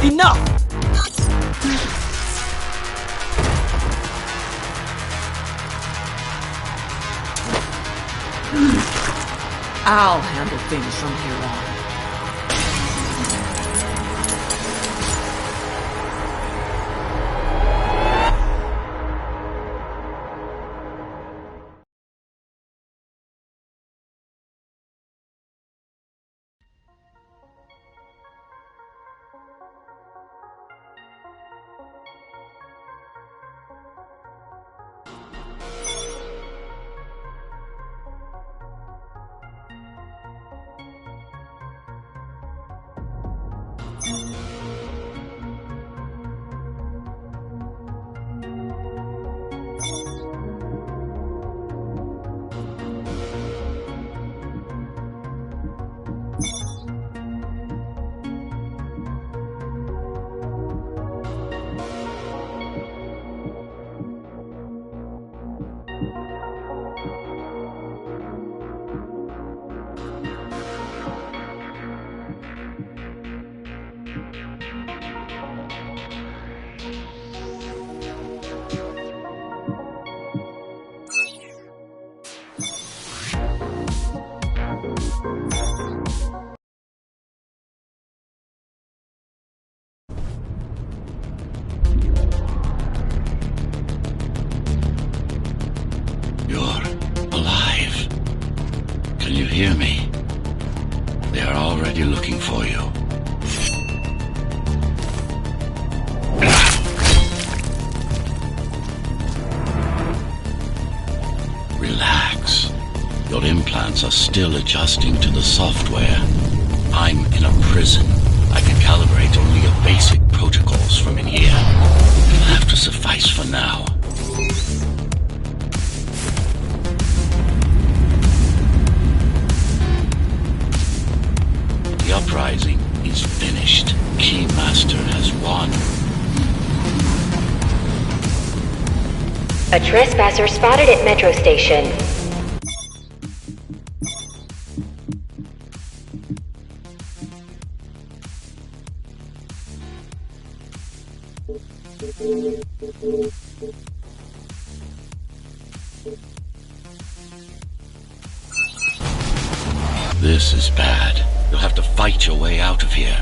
Enough! I'll handle things from here on. Hear me. They are already looking for you. Relax. Your implants are still adjusting to the software. I'm in a prison. I can calibrate only your basic protocols from in here. It'll have to suffice for now. The uprising is finished. Keymaster has won. A trespasser spotted at Metro Station. This is bad. You'll have to fight your way out of here.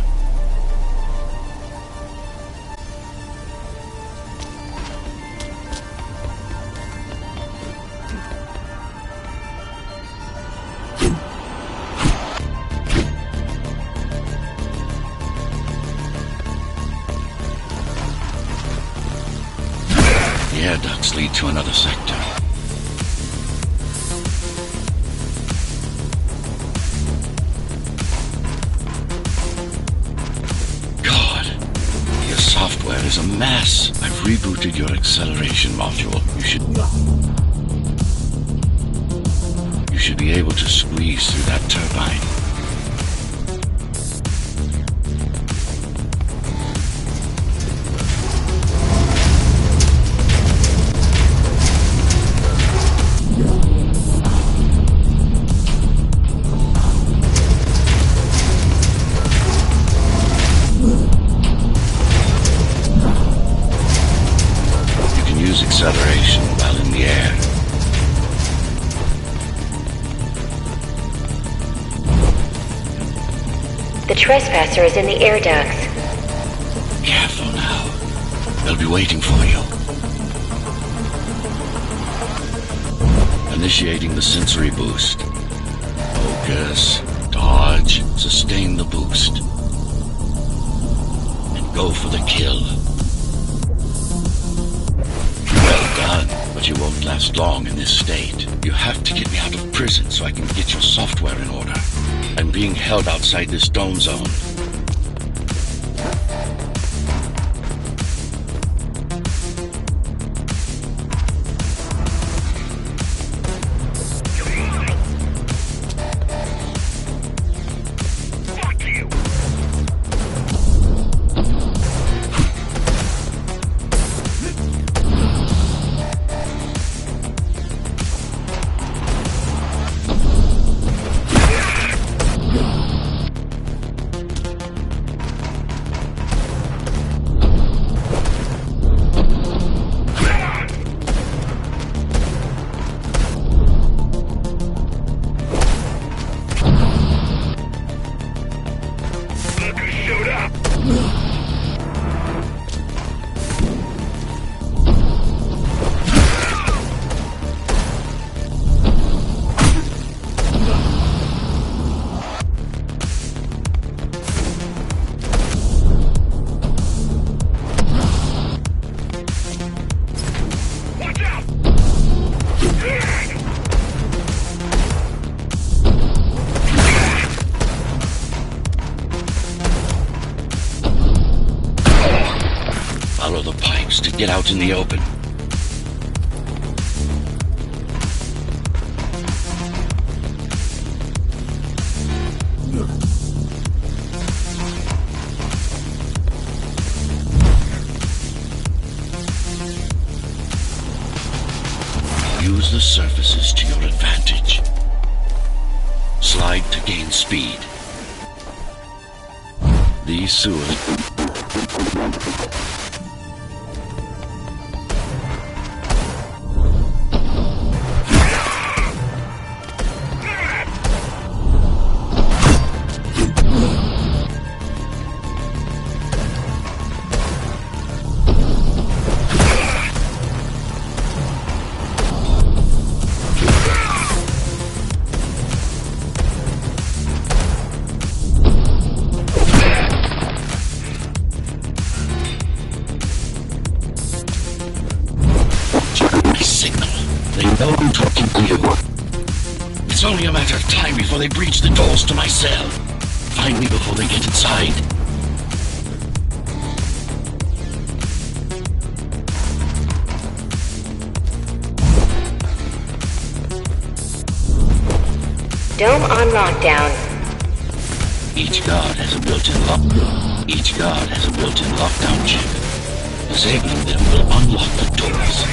The air ducts lead to another sector. Software is a mess. I've rebooted your acceleration module. You should be able to squeeze through that turbine. Acceleration while in the air. The trespasser is in the air ducts. Careful now. They'll be waiting for you. Initiating the sensory boost. Focus, dodge, sustain the boost. And go for the kill. But you won't last long in this state. You have to get me out of prison so I can get your software in order. I'm being held outside this dome zone. Follow the pipes to get out in the open. Use the surfaces to your advantage. Slide to gain speed. These sewers... It's only a matter of time before they breach the doors to my cell. Find me before they get inside. Dome on lockdown. Each guard has a built-in lockdown chip. Disabling them will unlock the doors.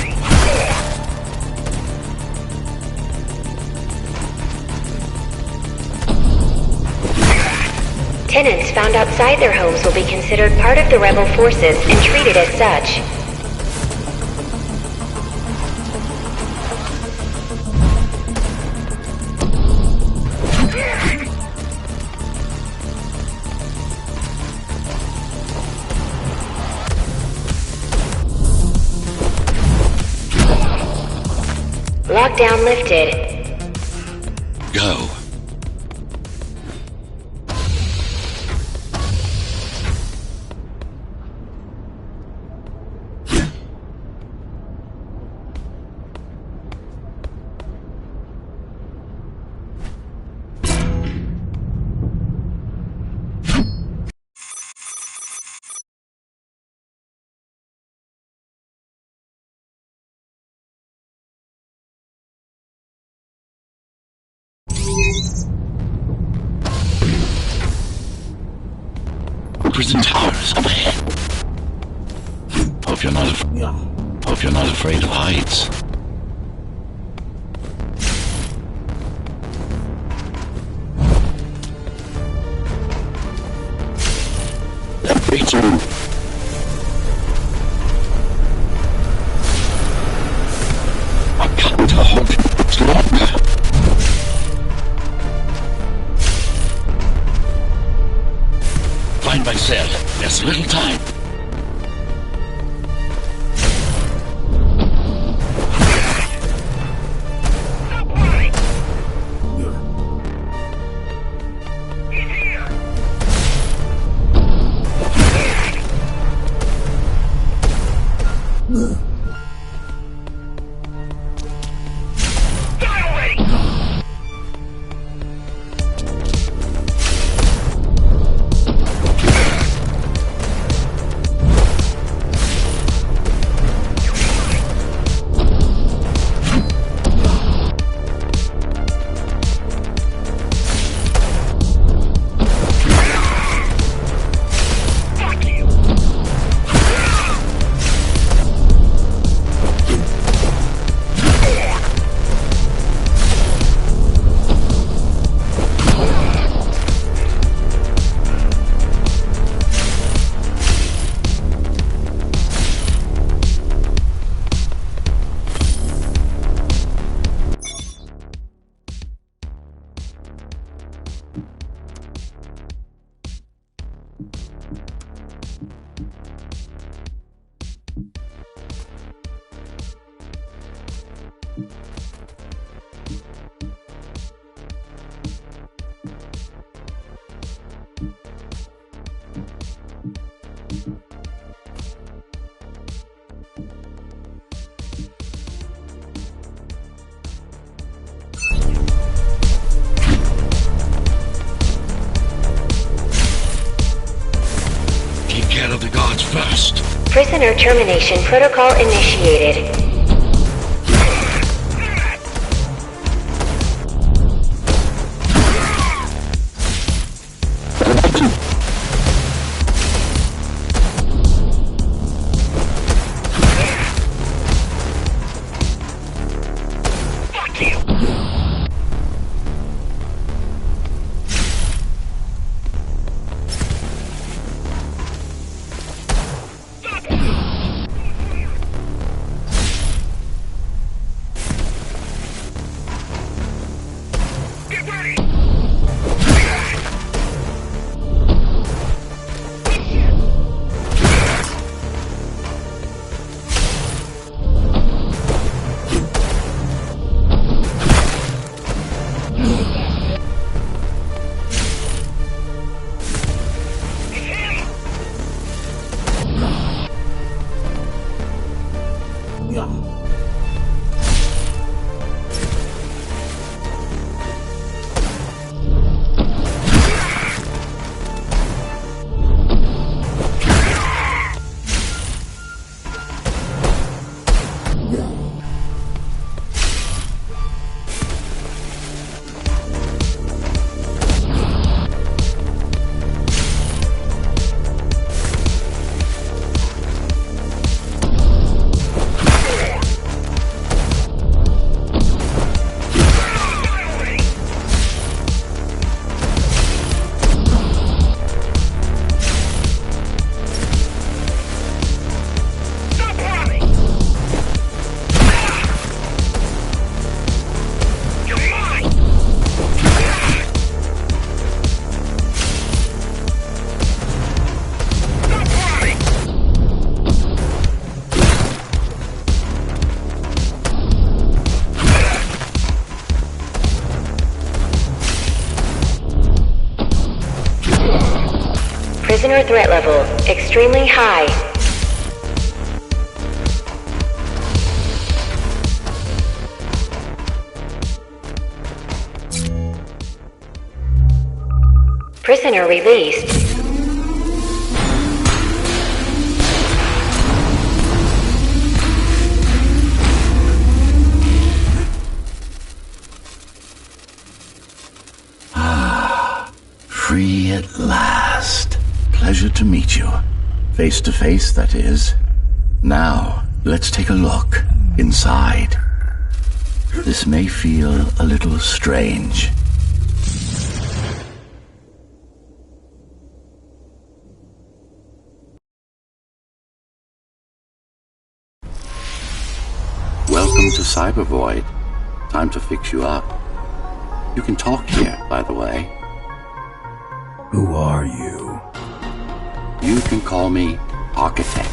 Tenants found outside their homes will be considered part of the rebel forces and treated as such. Lockdown lifted. Go. Prison towers up ahead. Hope you're not afraid of heights. That beats you. I can't hold it much longer. Find my cell. There's little time. Not fast. Prisoner termination protocol initiated. Prisoner threat level extremely high. Prisoner released. Free at last. Pleasure to meet you. Face to face, that is. Now, let's take a look inside. This may feel a little strange. Welcome to Cyber Void. Time to fix you up. You can talk here, by the way. Who are you? You can call me Architect.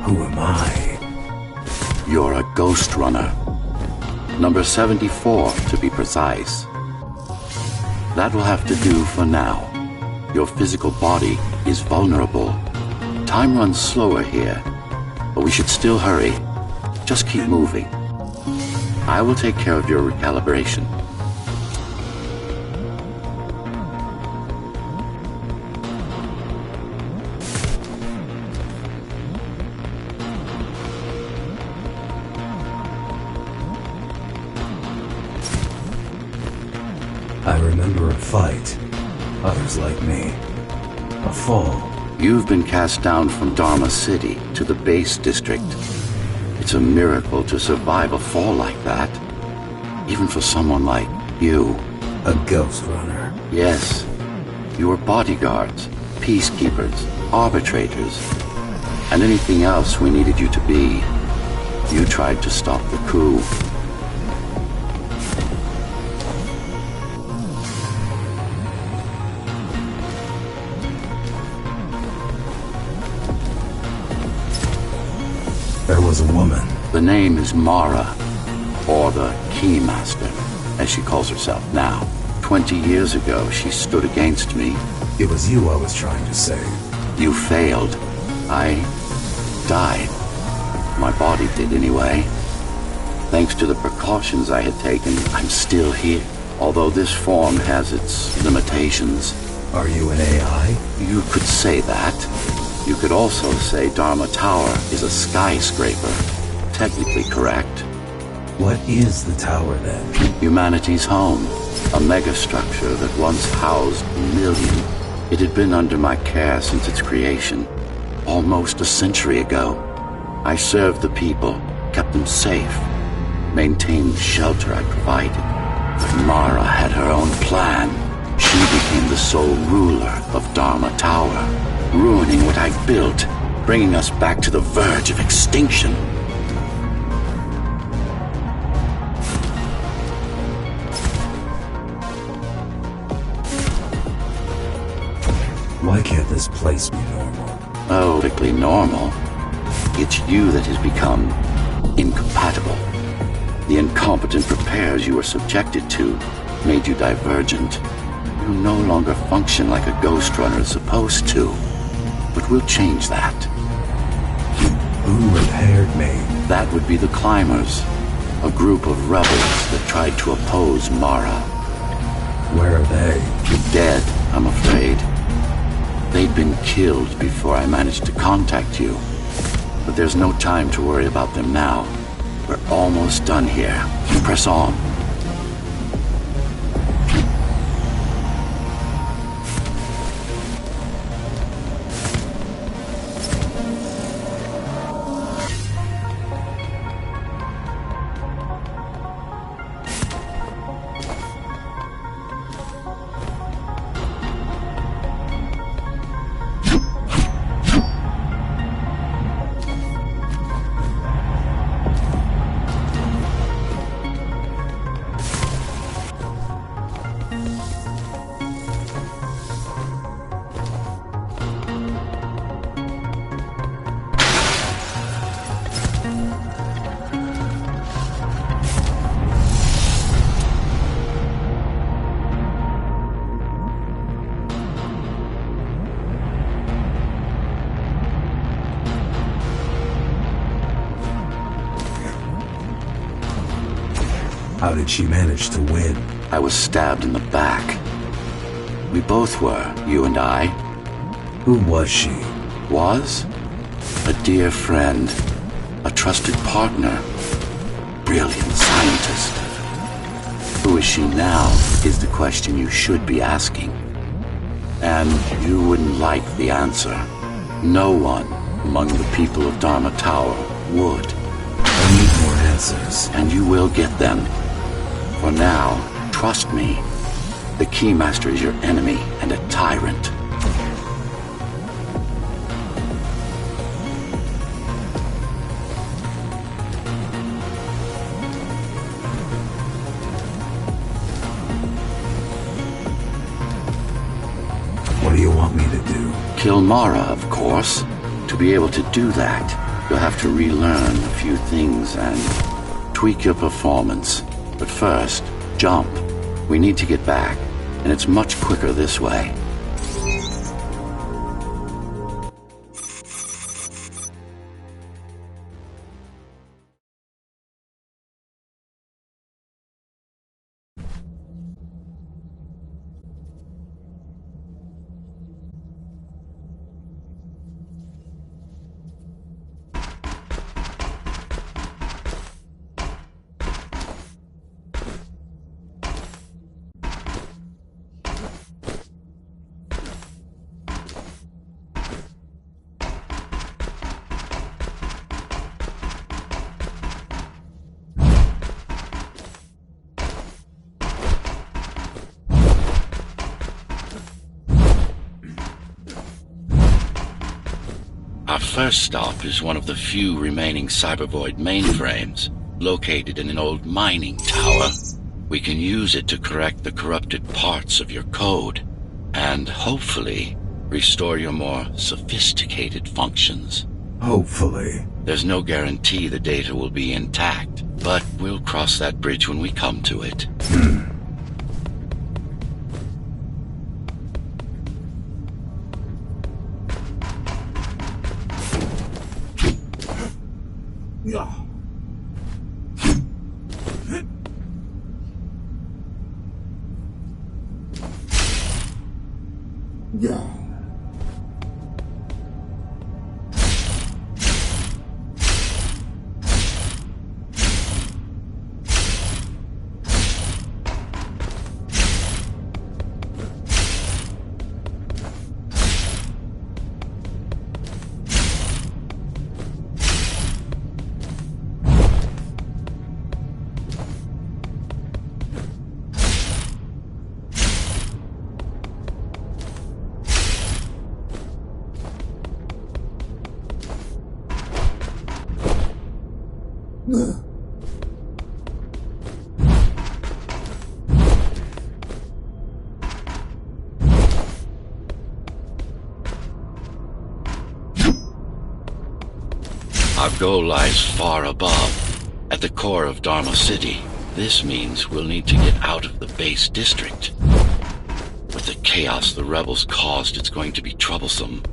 Who am I? You're a Ghostrunner. Number 74, to be precise. That will have to do for now. Your physical body is vulnerable. Time runs slower here, but we should still hurry. Just keep moving. I will take care of your recalibration. I remember a fight. Others like me. A fall. You've been cast down from Dharma City to the base district. It's a miracle to survive a fall like that. Even for someone like you. A Ghostrunner. Yes. You were bodyguards, peacekeepers, arbitrators, and anything else we needed you to be. You tried to stop the coup. There was a woman. The name is Mara, or the Keymaster, as she calls herself now. 20 years ago, she stood against me. It was you I was trying to save. You failed. I died. My body did anyway. Thanks to the precautions I had taken, I'm still here. Although this form has its limitations. Are you an AI? You could say that. You could also say Dharma Tower is a skyscraper. Technically correct. What is the tower then? Humanity's home. A megastructure that once housed a million. It had been under my care since its creation. Almost a century ago. I served the people, kept them safe, maintained the shelter I provided. But Mara had her own plan. She became the sole ruler of Dharma Tower, ruining what I built, bringing us back to the verge of extinction. Why can't this place be normal? Oh, perfectly normal. It's you that has become incompatible. The incompetent repairs you were subjected to made you divergent. You no longer function like a Ghostrunner is supposed to. But we'll change that. Who repaired me? That would be the Climbers, a group of rebels that tried to oppose Mara. Where are they? Dead, I'm afraid. They'd been killed before I managed to contact you. But there's no time to worry about them now. We're almost done here. Press on. How did she manage to win? I was stabbed in the back. We both were, you and I. Who was she? Was? A dear friend. A trusted partner. Brilliant scientist. Who is she now is the question you should be asking. And you wouldn't like the answer. No one among the people of Dharma Tower would. I need more answers. And you will get them. For now, trust me. The Keymaster is your enemy and a tyrant. What do you want me to do? Kill Mara, of course. To be able to do that, you'll have to relearn a few things and tweak your performance. But first, jump. We need to get back, and it's much quicker this way. Our first stop is one of the few remaining Cybervoid mainframes, located in an old mining tower. We can use it to correct the corrupted parts of your code, and hopefully restore your more sophisticated functions. Hopefully. There's no guarantee the data will be intact, but we'll cross that bridge when we come to it. Yeah. Yeah. Our goal lies far above, at the core of Dharma City. This means we'll need to get out of the base district. With the chaos the rebels caused, it's going to be troublesome.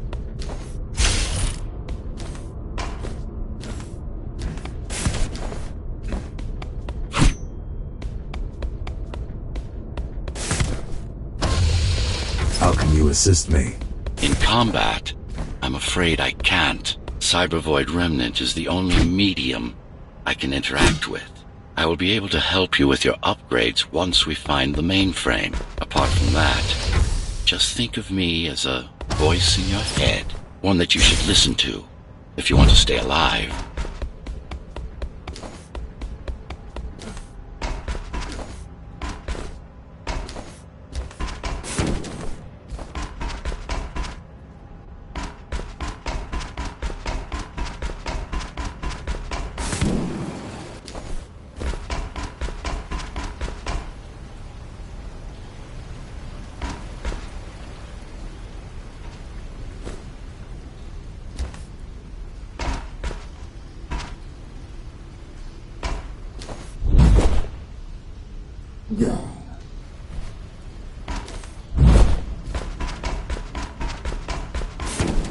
How can you assist me? In combat, I'm afraid I can't. Cybervoid Remnant is the only medium I can interact with. I will be able to help you with your upgrades once we find the mainframe. Apart from that, just think of me as a voice in your head, one that you should listen to if you want to stay alive.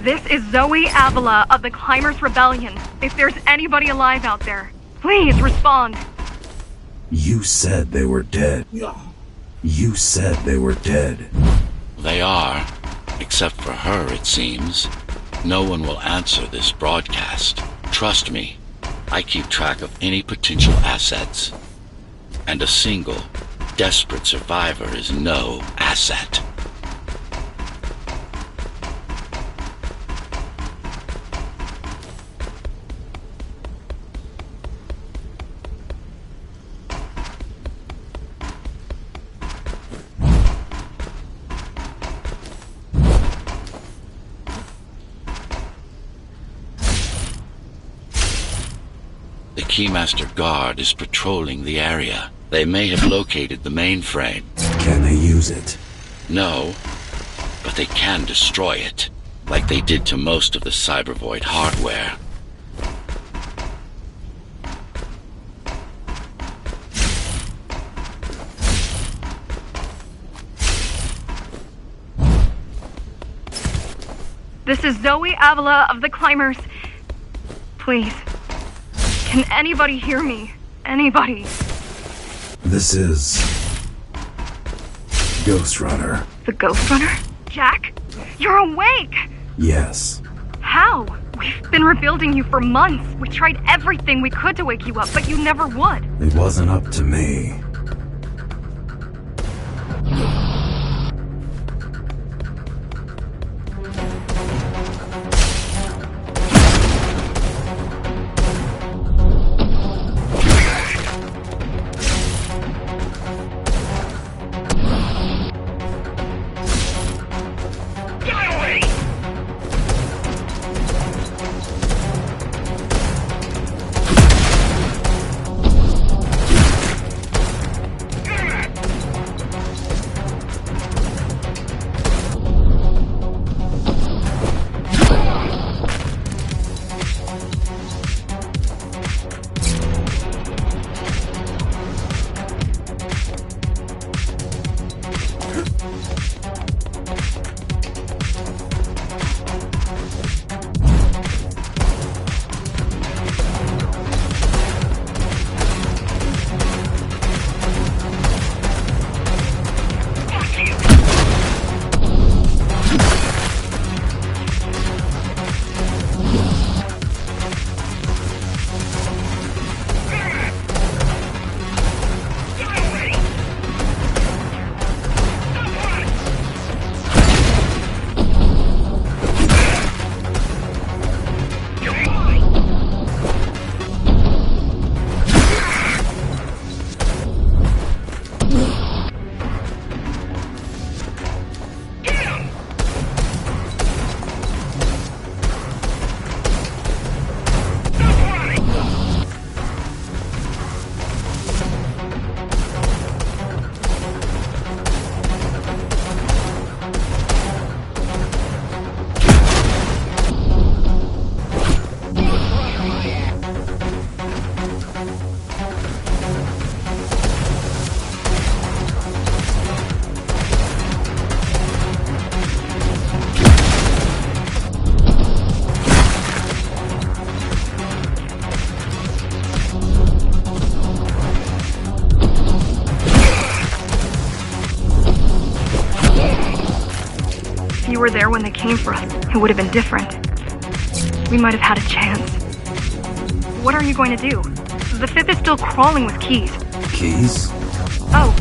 This is Zoe Avila of the Climbers Rebellion. If there's anybody alive out there, please respond. You said they were dead. You said they were dead. They are, except for her, it seems. No one will answer this broadcast. Trust me, I keep track of any potential assets. And a single, desperate survivor is no asset. The Keymaster Guard is patrolling the area. They may have located the mainframe. Can they use it? No, but they can destroy it, like they did to most of the Cybervoid hardware. This is Zoe Avila of the Climbers. Please, can anybody hear me? Anybody? This is Ghostrunner. The Ghostrunner? Jack? You're awake! Yes. How? We've been rebuilding you for months. We tried everything we could to wake you up, but you never would. It wasn't up to me. were there when they came for us, it would have been different. We might have had a chance. What are you going to do? The Fifth is still crawling with keys. Keys? Oh,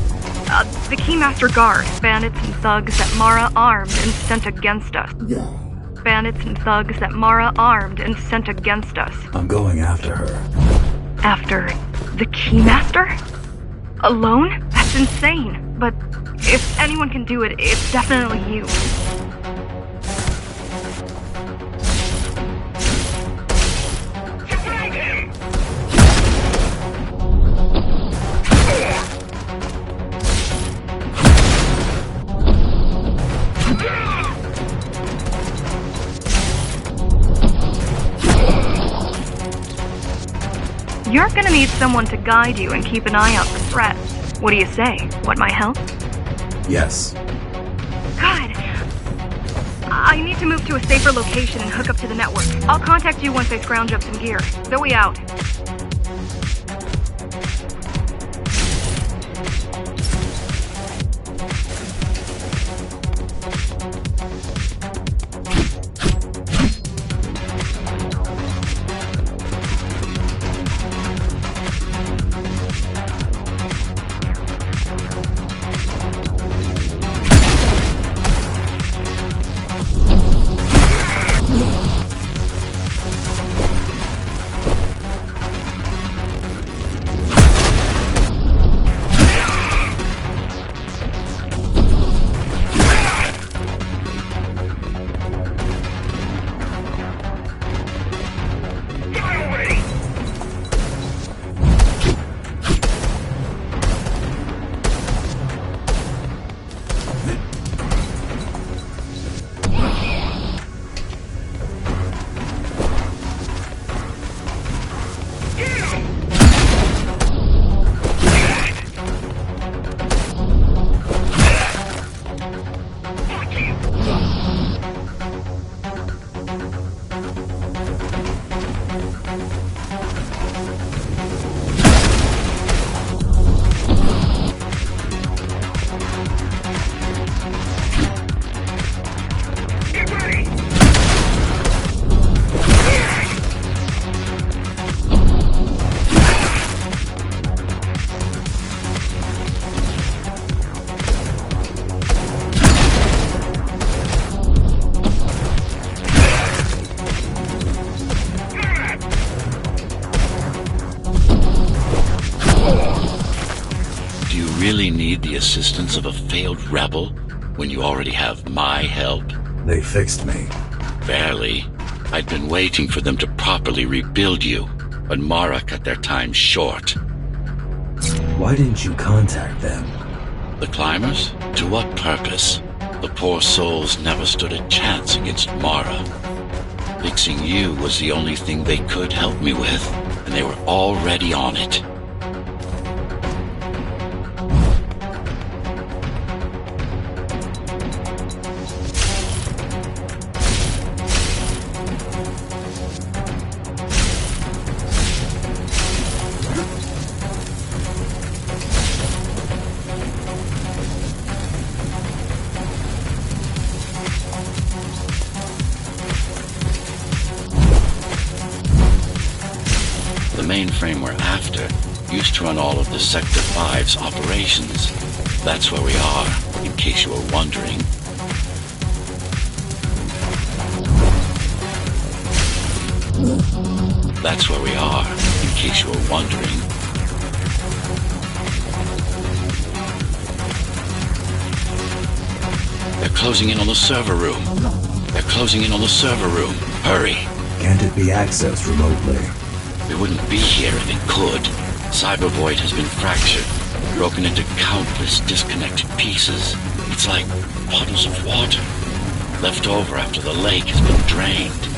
the Keymaster Guard. Bandits and thugs that Mara armed and sent against us. Bandits and thugs that Mara armed and sent against us. I'm going after her. After the Keymaster? Alone? That's insane. But if anyone can do it, it's definitely you. You're gonna need someone to guide you and keep an eye out for threats. What do you say? Want my help? Yes. Good. I need to move to a safer location and hook up to the network. I'll contact you once I scrounge up some gear. Zoe out. Really need the assistance of a failed rebel when you already have my help? They fixed me. Barely. I'd been waiting for them to properly rebuild you, but Mara cut their time short. Why didn't you contact them? The climbers? To what purpose? The poor souls never stood a chance against Mara. Fixing you was the only thing they could help me with, and they were already on it. The mainframe we're after used to run all of the Sector 5's operations. That's where we are, in case you were wondering. That's where we are, in case you were wondering. They're closing in on the server room. They're closing in on the server room. Hurry! Can't it be accessed remotely? We wouldn't be here if it could. Cyber Void has been fractured, broken into countless disconnected pieces. It's like puddles of water, left over after the lake has been drained.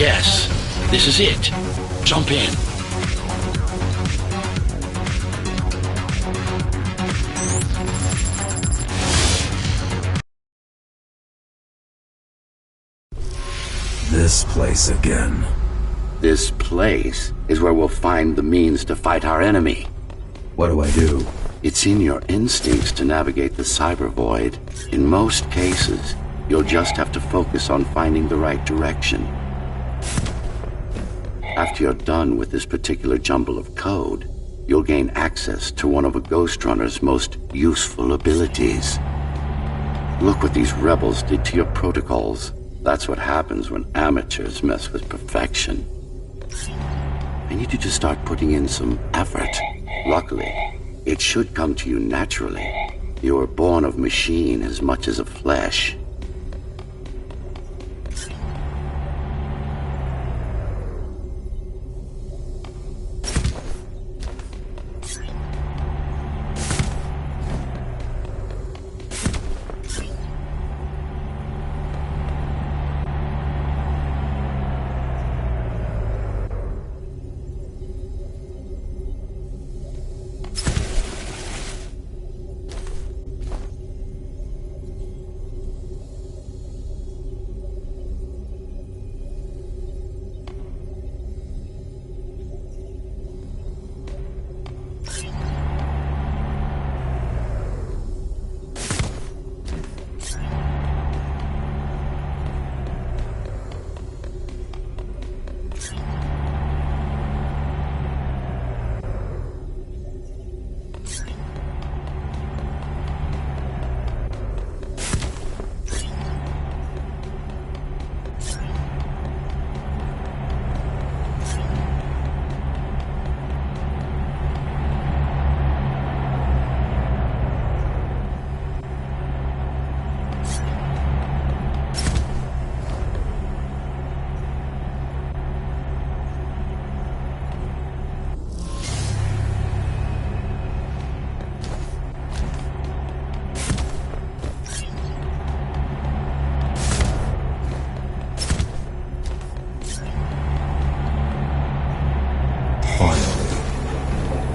Yes, this is it. Jump in. This place again. This place is where we'll find the means to fight our enemy. What do I do? It's in your instincts to navigate the cyber void. In most cases, you'll just have to focus on finding the right direction. After you're done with this particular jumble of code, you'll gain access to one of a Ghostrunner's most useful abilities. Look what these rebels did to your protocols. That's what happens when amateurs mess with perfection. I need you to start putting in some effort. Luckily, it should come to you naturally. You were born of machine as much as of flesh.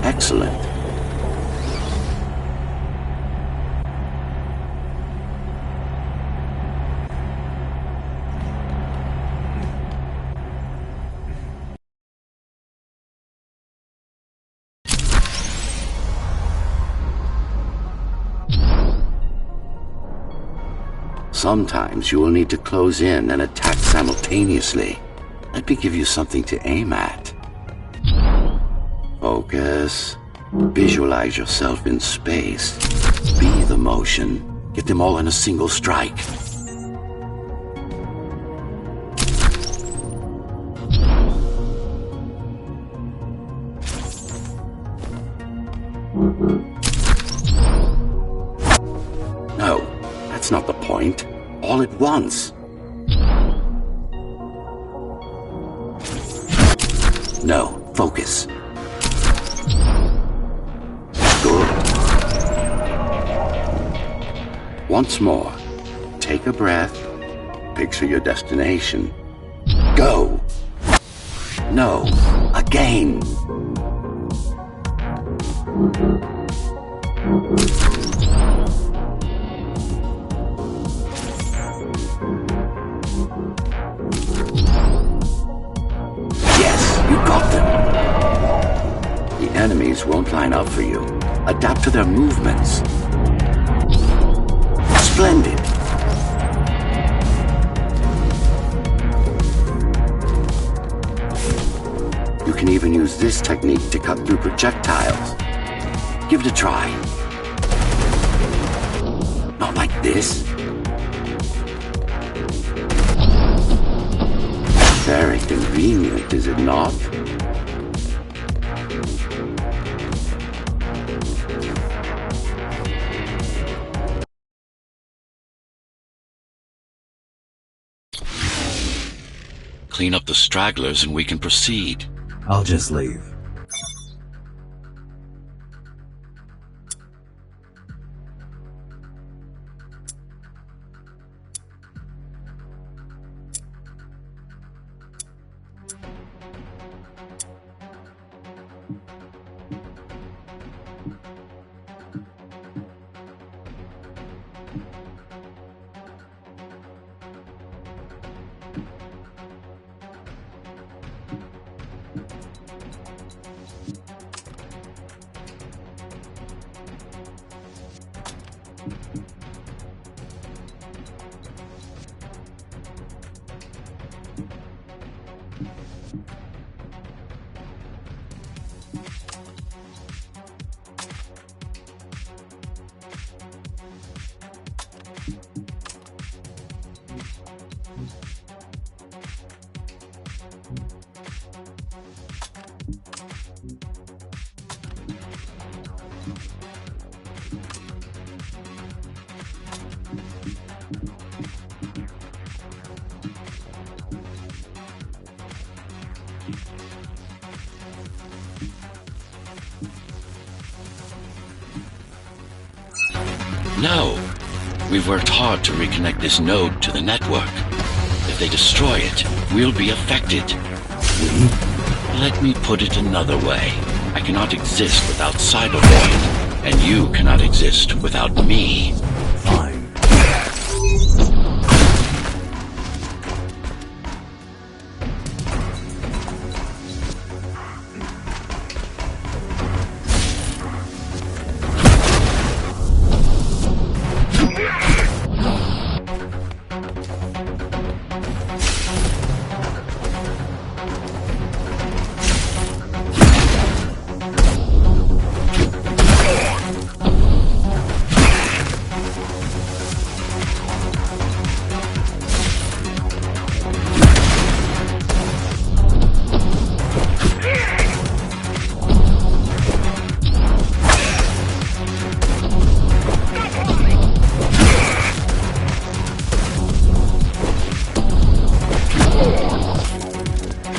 Excellent. Sometimes you will need to close in and attack simultaneously. Let me give you something to aim at. Focus. Visualize yourself in space. Be the motion. Get them all in a single strike. No, that's not the point. All at once. No, focus. Good. Once more, take a breath, picture your destination. Go! No, again! Yes, you got them. The enemies won't line up for you. Adapt to their movements. Splendid. You can even use this technique to cut through projectiles. Give it a try. Not like this. Very convenient, is it not? Clean up the stragglers and we can proceed. I'll just leave. No. We've worked hard to reconnect this node to the network. If they destroy it, we'll be affected. We? Let me put it another way. I cannot exist without Cybervoid, and you cannot exist without me. Fine.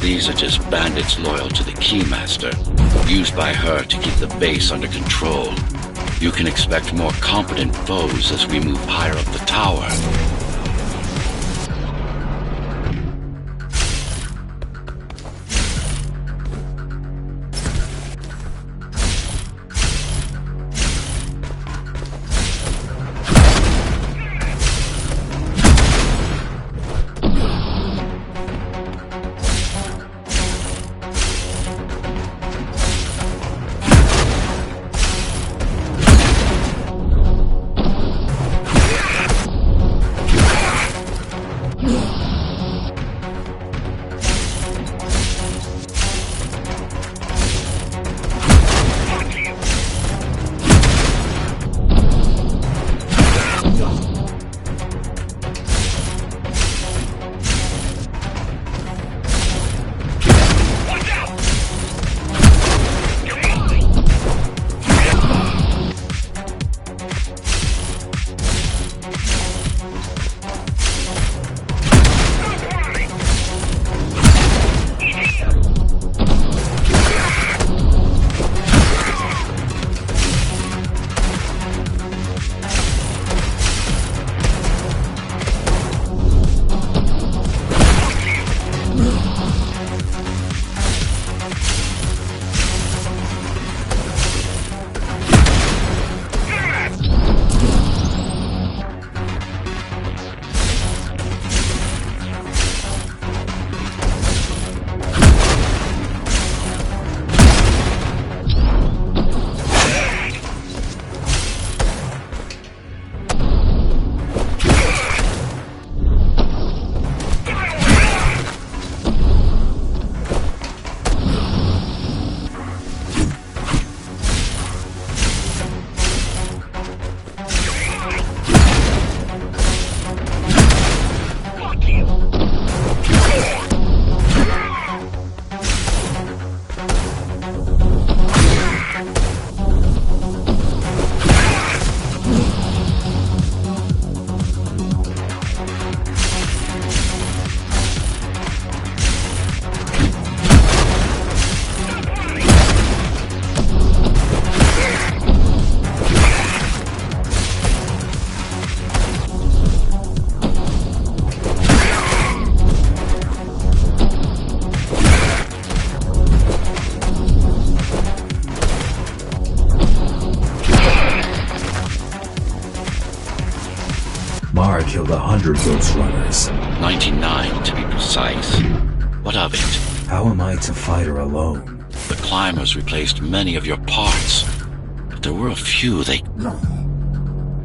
These are just bandits loyal to the Keymaster, used by her to keep the base under control. You can expect more competent foes as we move higher up the tower. Mara killed 100 Ghostrunners. 99 to be precise. What of it? How am I to fight her alone? The climbers replaced many of your parts. But there were a few they...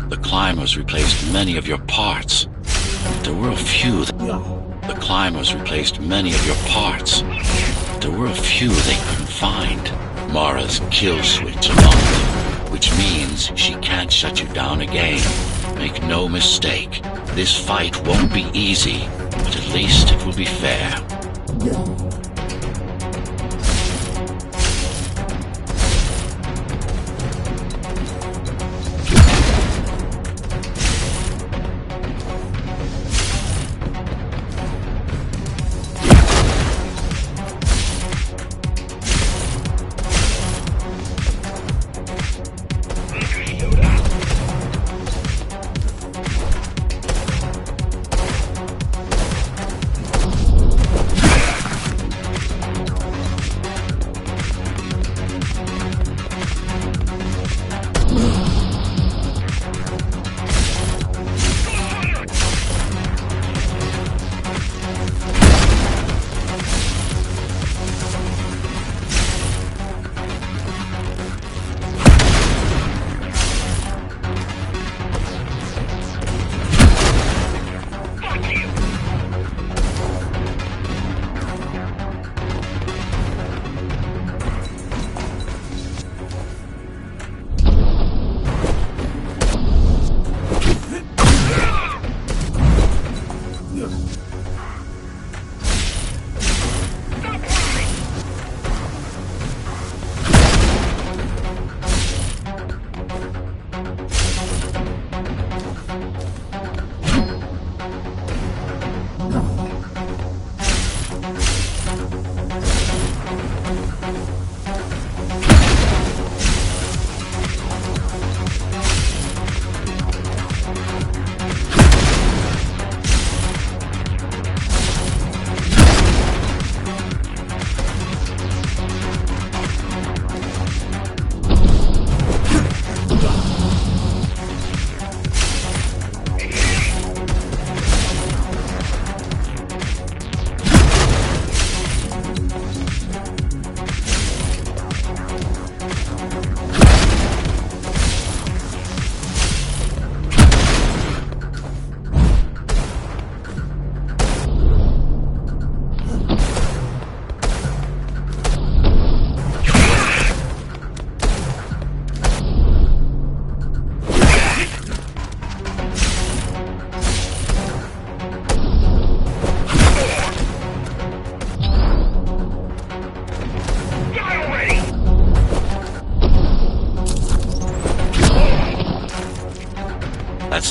The climbers replaced many of your parts. But there were a few The climbers replaced many of your parts. But there were a few they couldn't find. Mara's kill switch among them, which means she can't shut you down again. Make no mistake, this fight won't be easy, but at least it will be fair.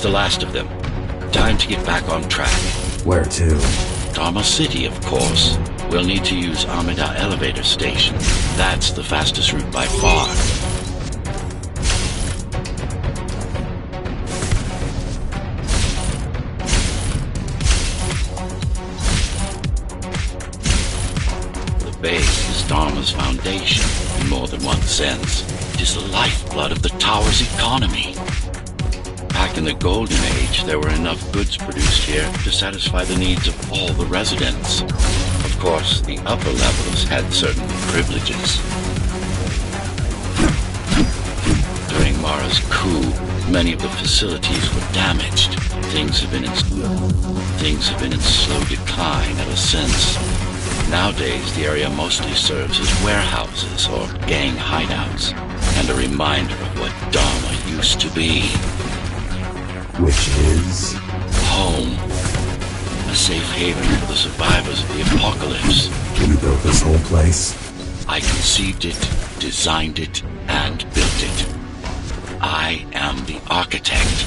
That's the last of them. Time to get back on track. Where to? Dharma City, of course. We'll need to use Amida Elevator Station. That's the fastest route by far. The base is Dharma's foundation, in more than one sense. It is the lifeblood of the tower's economy. Back in the Golden Age, there were enough goods produced here to satisfy the needs of all the residents. Of course, the upper levels had certain privileges. During Mara's coup, many of the facilities were damaged. Things have been in slow decline ever since. Nowadays, the area mostly serves as warehouses or gang hideouts, and a reminder of what Dharma used to be. Which is? Home. A safe haven for the survivors of the apocalypse. You built this whole place? I conceived it, designed it, and built it. I am the architect.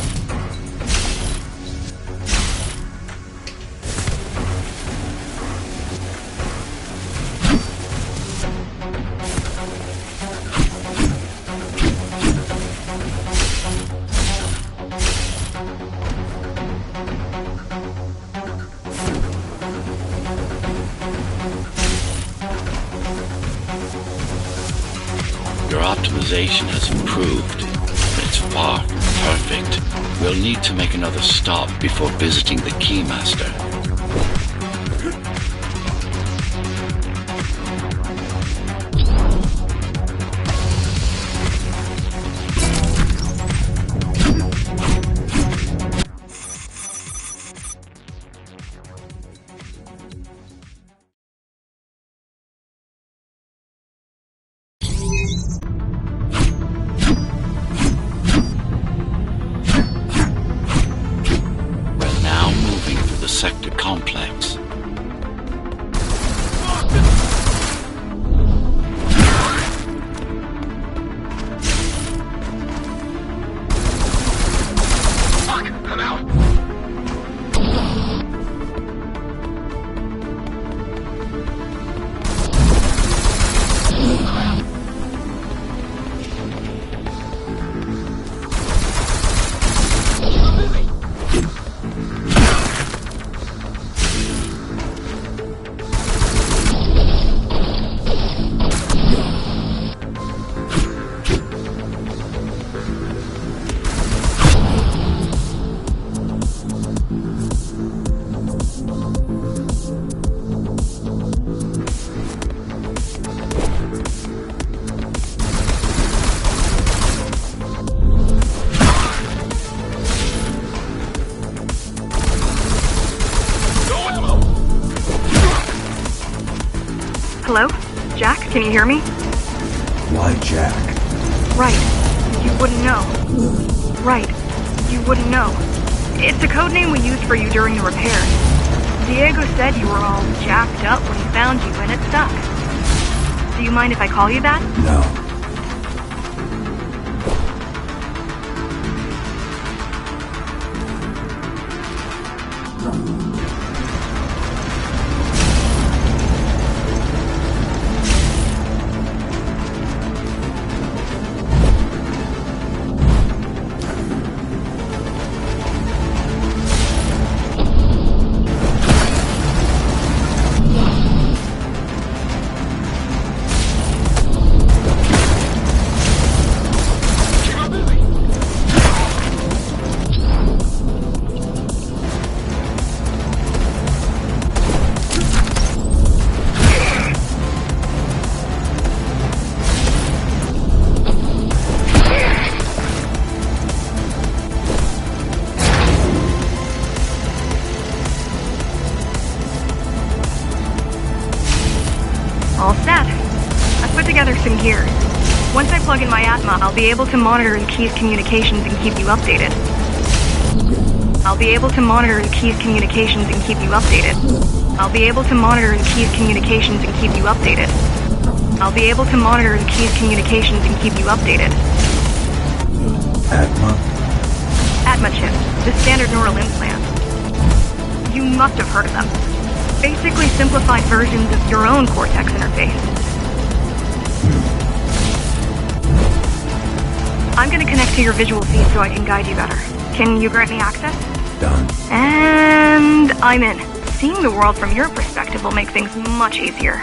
Your optimization has improved, but it's far from perfect. We'll need to make another stop before visiting the Keymaster. The sector complex. Fuck! I'm out! Hello? Jack, can you hear me? Why Jack? Right. You wouldn't know. Right. You wouldn't know. It's a code name we used for you during the repairs. Diego said you were all jacked up when he found you and it stuck. Do you mind if I call you that? No. All set. I've put together some gear. Once I plug in my Atma, I'll be able to monitor the key's communications and keep you updated. I'll be able to monitor the key's communications and keep you updated. I'll be able to monitor the key's communications and keep you updated. I'll be able to monitor the key's communications and keep you updated. Atma? Atma plasma chips, the standard neural implants. You must have heard of them. Basically simplified versions of your own cortex interface. I'm gonna connect to your visual feed so I can guide you better. Can you grant me access? Done. And I'm in. Seeing the world from your perspective will make things much easier.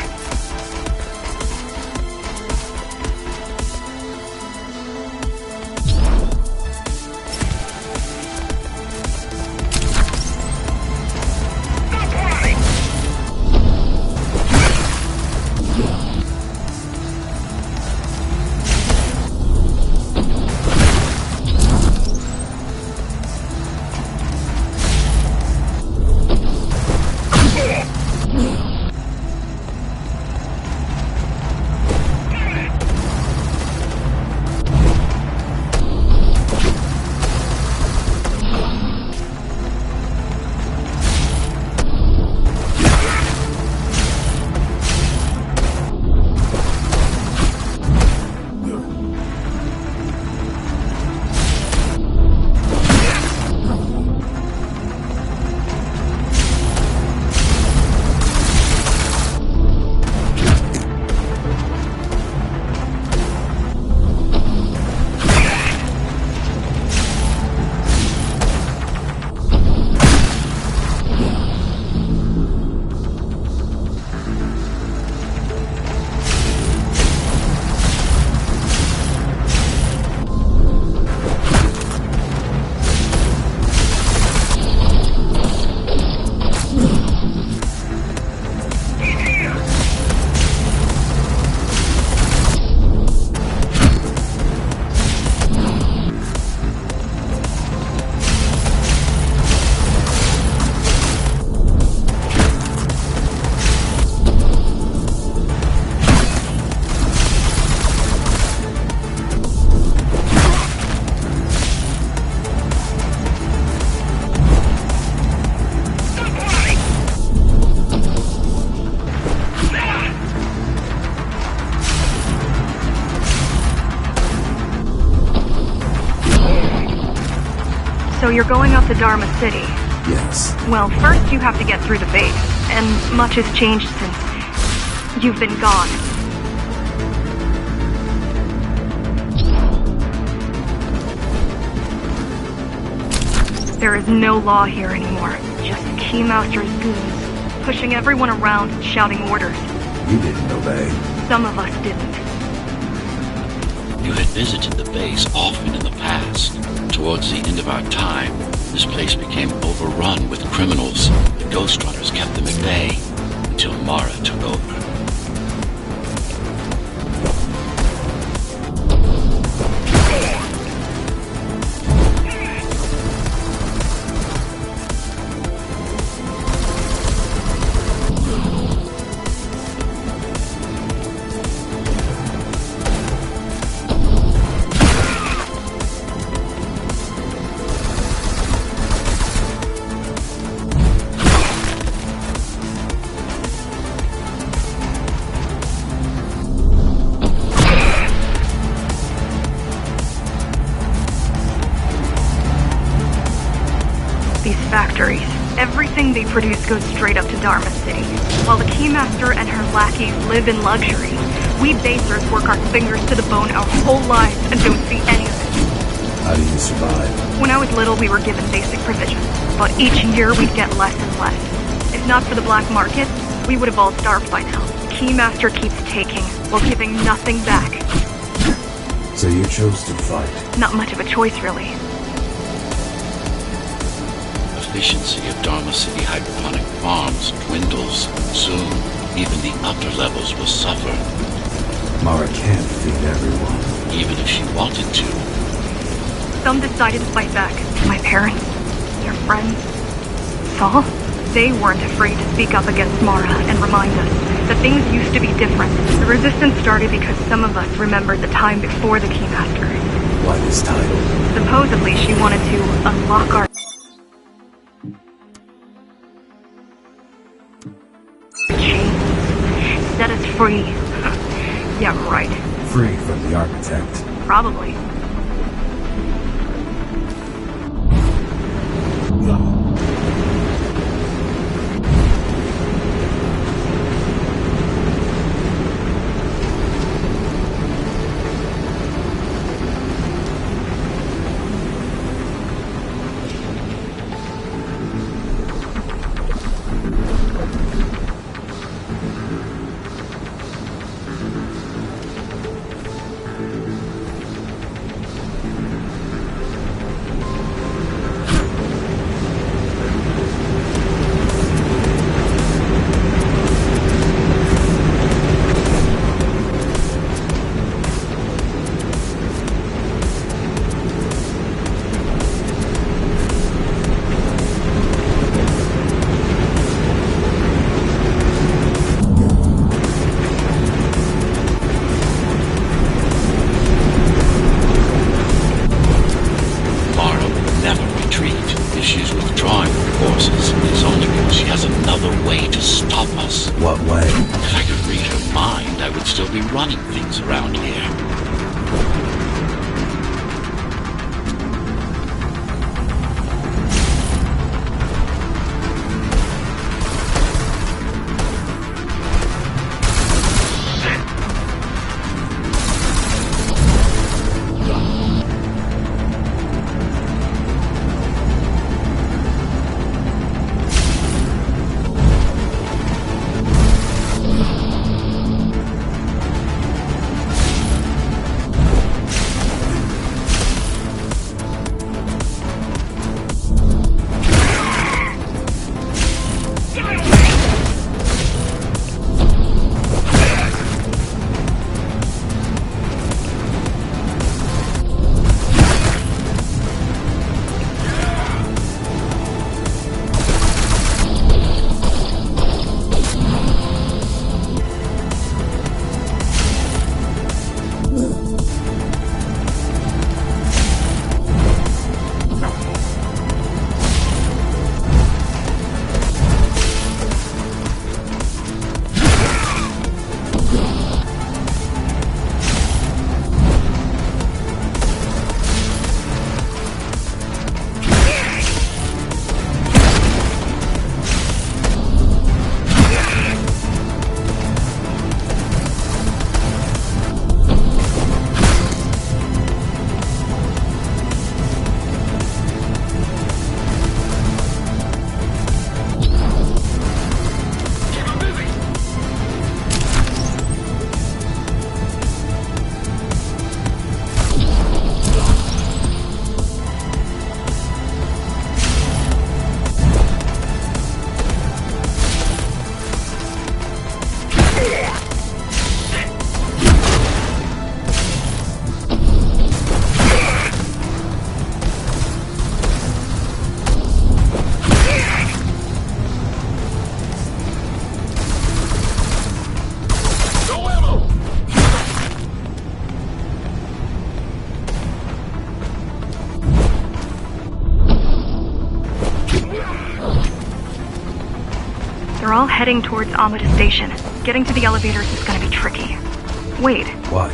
So you're going up to Dharma City. Yes. Well, first you have to get through the base, and much has changed since you've been gone. There is no law here anymore, just Keymaster's goons, pushing everyone around and shouting orders. You didn't obey. Some of us didn't. You had visited the base often in the past. Towards the end of our time, this place became overrun with criminals. The Ghostrunners kept them at bay until Mara took over. Factories. Everything they produce goes straight up to Dharma City. While the Keymaster and her lackeys live in luxury, we basers work our fingers to the bone our whole lives and don't see any of it. How do you survive? When I was little, we were given basic provisions, but each year we'd get less and less. If not for the black market, we would have all starved by now. The Keymaster keeps taking, while giving nothing back. So you chose to fight? Not much of a choice, really. Efficiency of Dharma City hydroponic farms dwindles. Soon, even the upper levels will suffer. Mara can't feed everyone. Even if she wanted to. Some decided to fight back. My parents, their friends, Saul. They weren't afraid to speak up against Mara and remind us that things used to be different. The resistance started because some of us remembered the time before the Keymaster. Why this title? Supposedly she wanted to unlock our chains. Set us free. Yeah, right. Free from the architect. Probably. still be running things around here. They're all heading towards Amada Station. Getting to the elevators is gonna be tricky. Wait. What?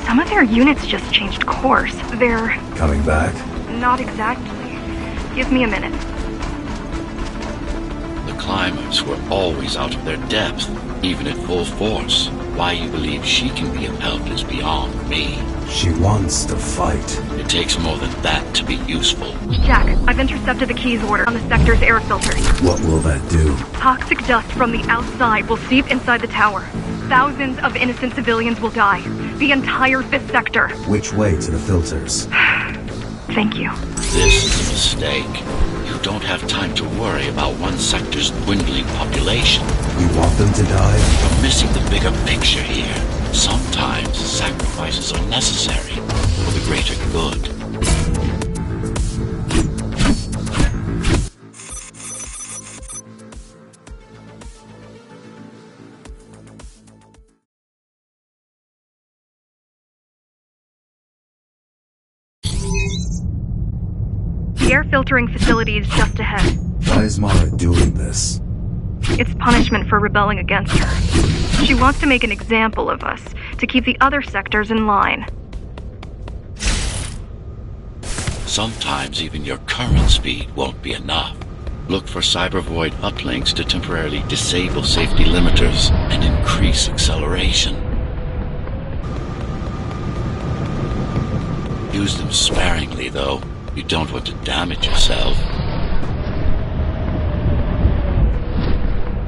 Some of their units just changed course. They're... Coming back? Not exactly. Give me a minute. The climbers were always out of their depth, even at full force. Why you believe she can be of help is beyond me. She wants to fight. It takes more than that to be useful. Jack, I've intercepted the keys order on the sector's air filters. What will that do? Toxic dust from the outside will seep inside the tower. Thousands of innocent civilians will die. The entire 5th sector. Which way to the filters? Thank you. This is a mistake. You don't have time to worry about one sector's dwindling population. You want them to die? You're missing the bigger picture here. Sometimes sacrifices are necessary for the greater good. The air filtering facility is just ahead. Why is Mara doing this? It's punishment for rebelling against her. She wants to make an example of us, to keep the other sectors in line. Sometimes even your current speed won't be enough. Look for cyber void uplinks to temporarily disable safety limiters and increase acceleration. Use them sparingly, though. You don't want to damage yourself.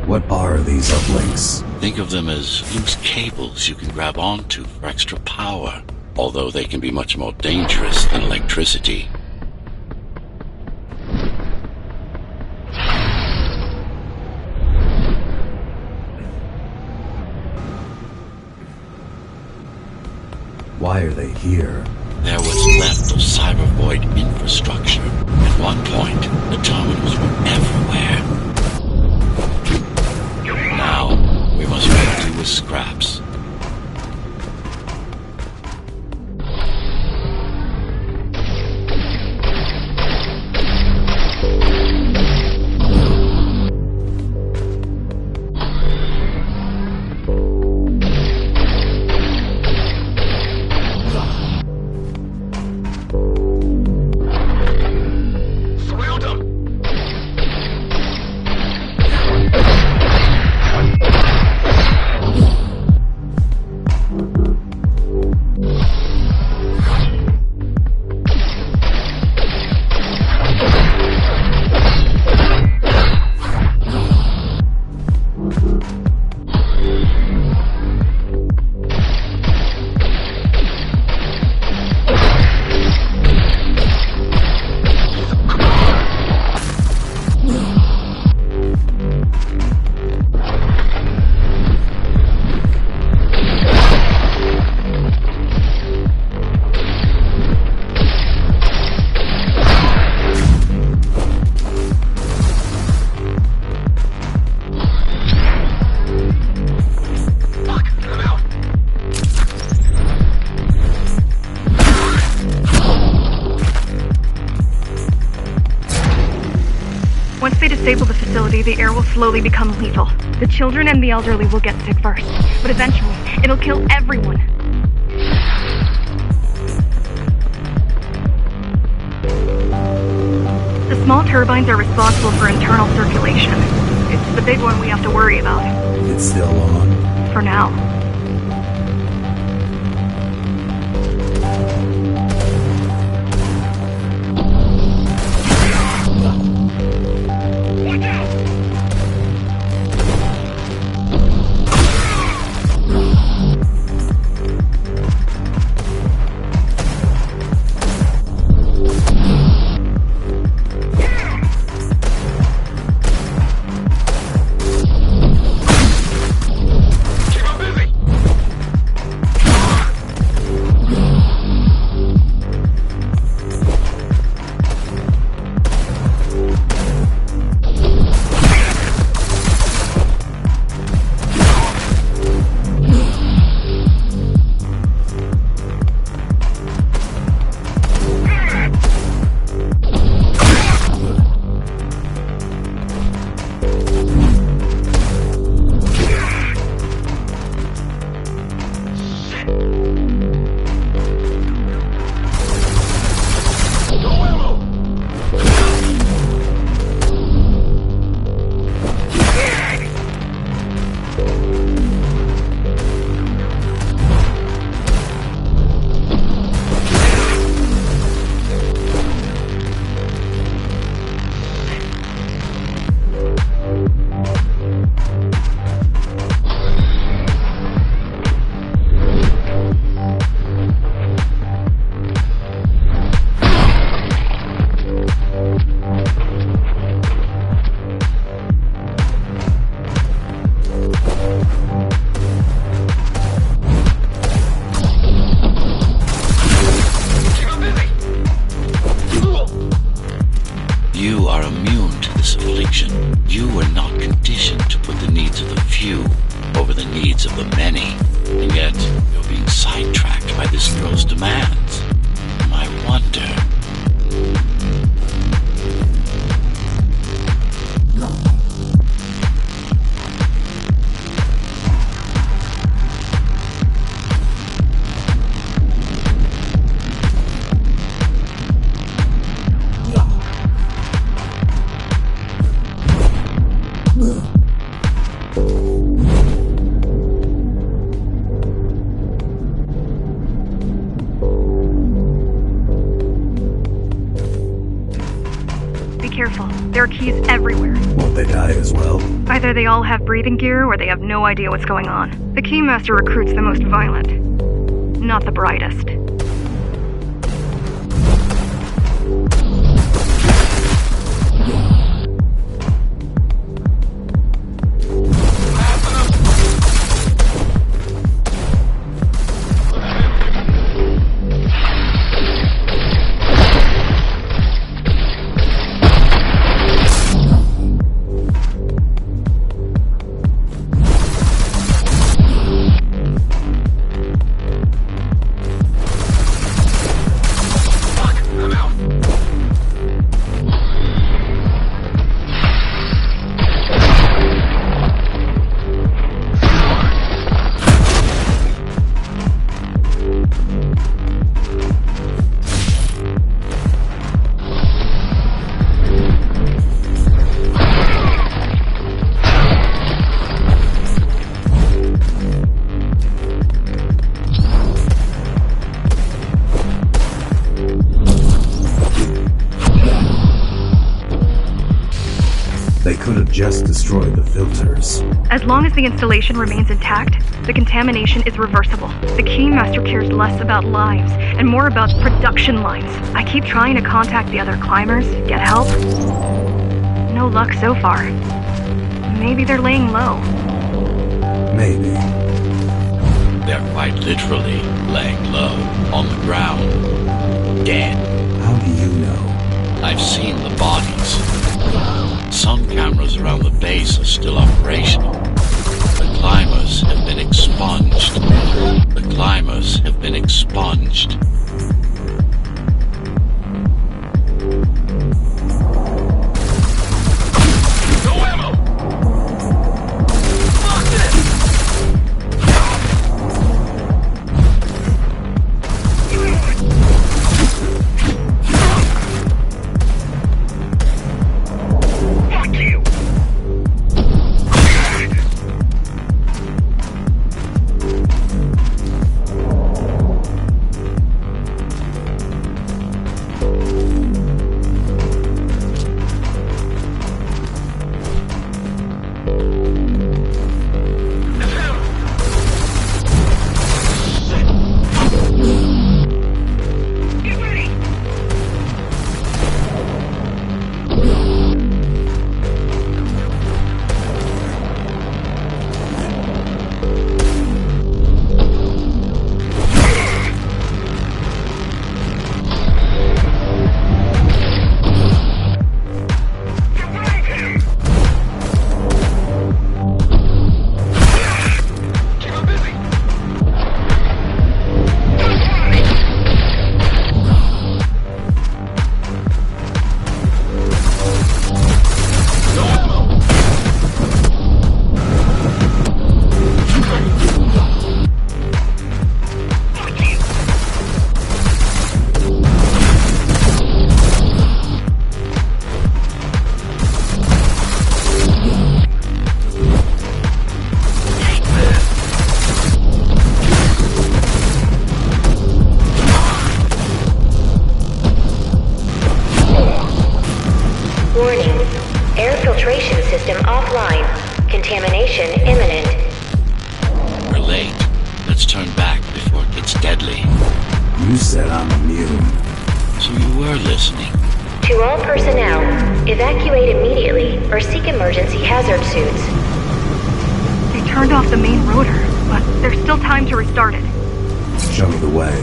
What are these uplinks? Think of them as loose cables you can grab onto for extra power, although they can be much more dangerous than electricity. Why are they here? They're what's left of cyber void infrastructure. At one point, the terminals were everywhere. Now, we must make do with scraps. disable the facility, the air will slowly become lethal. The children and the elderly will get sick first, but eventually, it'll kill everyone. The small turbines are responsible for internal circulation. It's the big one we have to worry about. It's still on? For now. You are immune to this affliction. You were not conditioned to put the needs of the few over the needs of the many. And yet, you're being sidetracked by this girl's demands. I wonder... Careful. There are keys everywhere. Won't they die as well? Either they all have breathing gear or they have no idea what's going on. The Keymaster recruits the most violent. Not the brightest. They could have just destroyed the filters. As long as the installation remains intact, the contamination is reversible. The Keymaster cares less about lives and more about production lines. I keep trying to contact the other climbers, get help. No luck so far. Maybe they're laying low. Maybe. They're quite literally laying low, on the ground, dead. How do you know? I've seen the bodies. Some cameras around the base are still operational. The climbers have been expunged. The climbers have been expunged. back before it gets deadly. You said I'm immune. So you were listening. To all personnel, evacuate immediately or seek emergency hazard suits. They turned off the main rotor, but there's still time to restart it. Show me the way.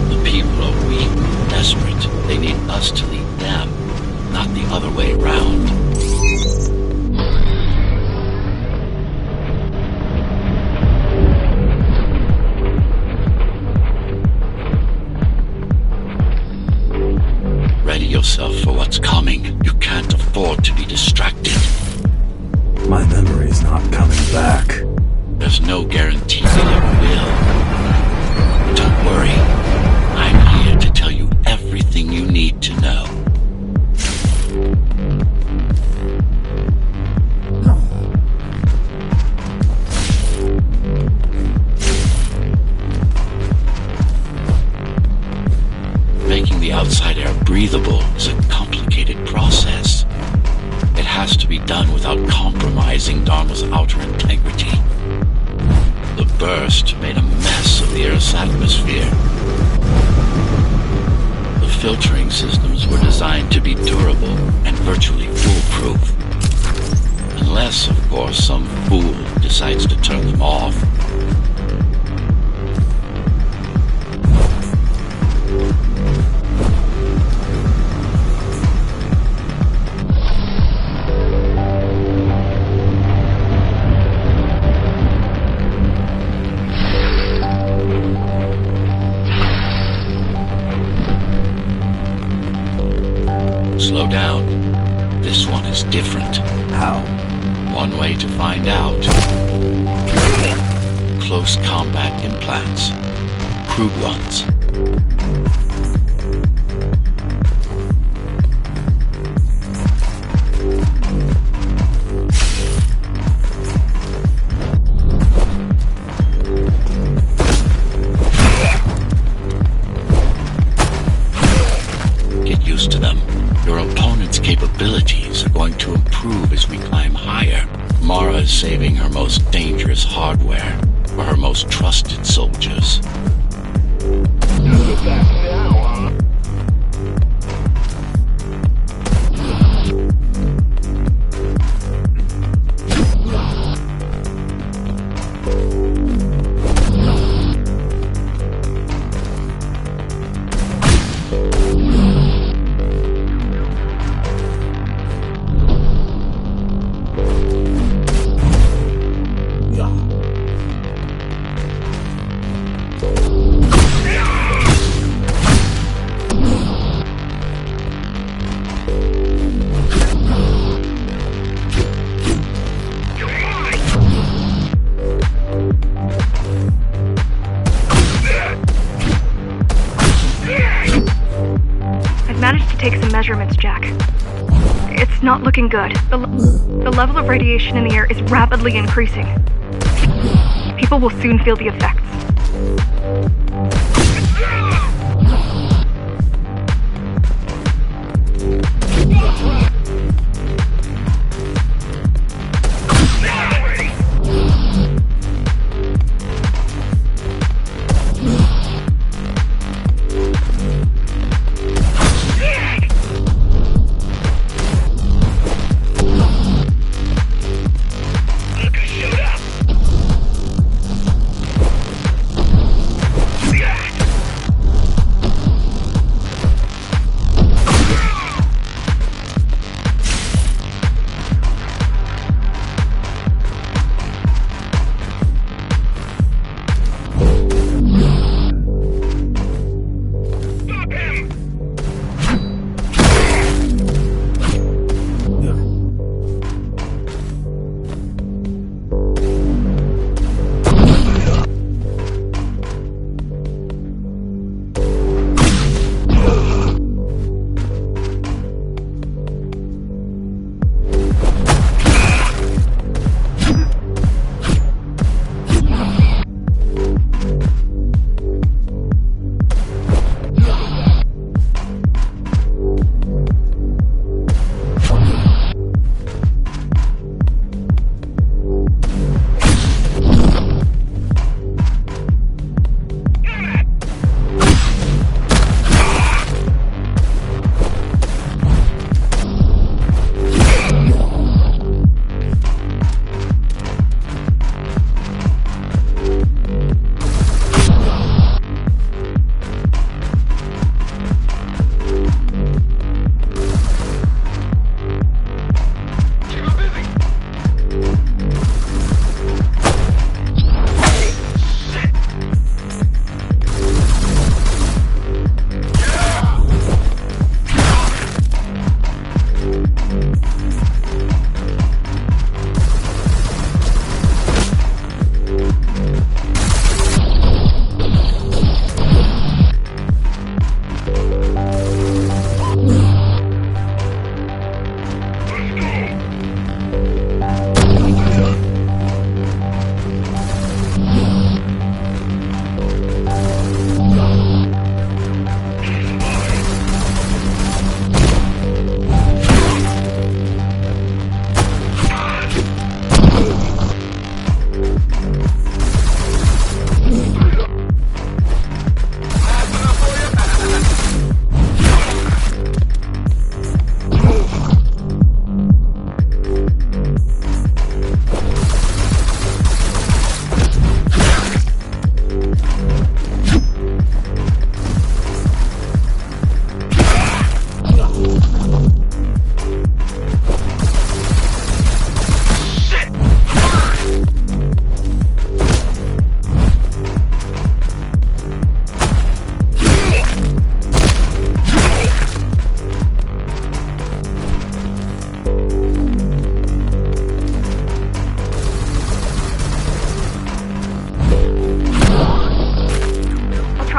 The people are weak, desperate. They need us to lead them, not the other way around. Ready yourself for what's coming. You can't afford to be distracted. My memory's not coming back. There's no guarantee that it will. Don't worry. I'm here to tell you everything you need to know. Making the outside air breathable is a complicated process. It has to be done without compromising Dharma's outer integrity. The burst made a mess of the Earth's atmosphere. The filtering systems were designed to be durable and virtually foolproof. Unless, of course, some fool decides to turn them off. Slow down. This one is different. How? One way to find out. Close combat implants. Crude ones. Get used to them. Your opponent's capabilities are going to improve as we climb higher. Mara is saving her most dangerous hardware for her most trusted soldiers. Managed to take some measurements, Jack. It's not looking good. The level of radiation in the air is rapidly increasing. People will soon feel the effects.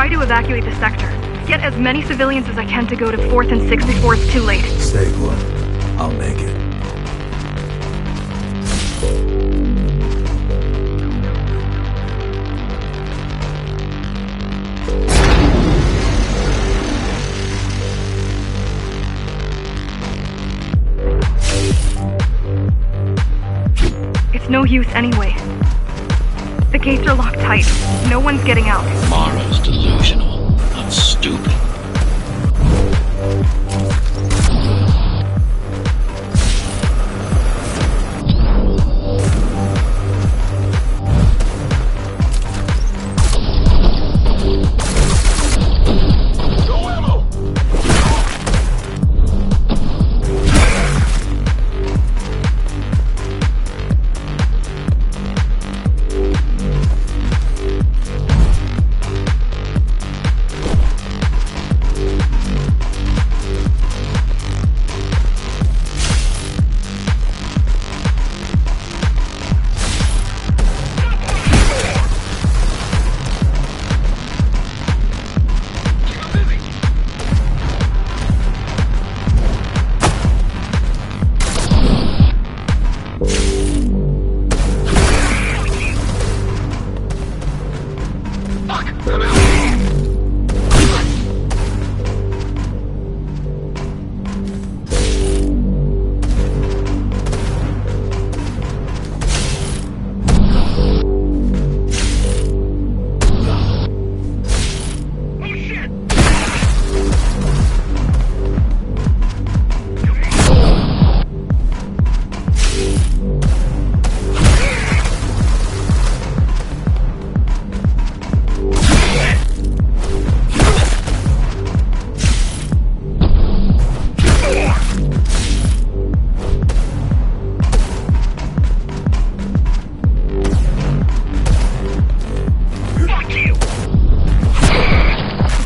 try to evacuate the sector. Get as many civilians as I can to go to 4th and 6th before it's too late. Stay put. I'll make it. It's no use anyway. The gates are locked tight. No one's getting out. Mara's delusional, not stupid.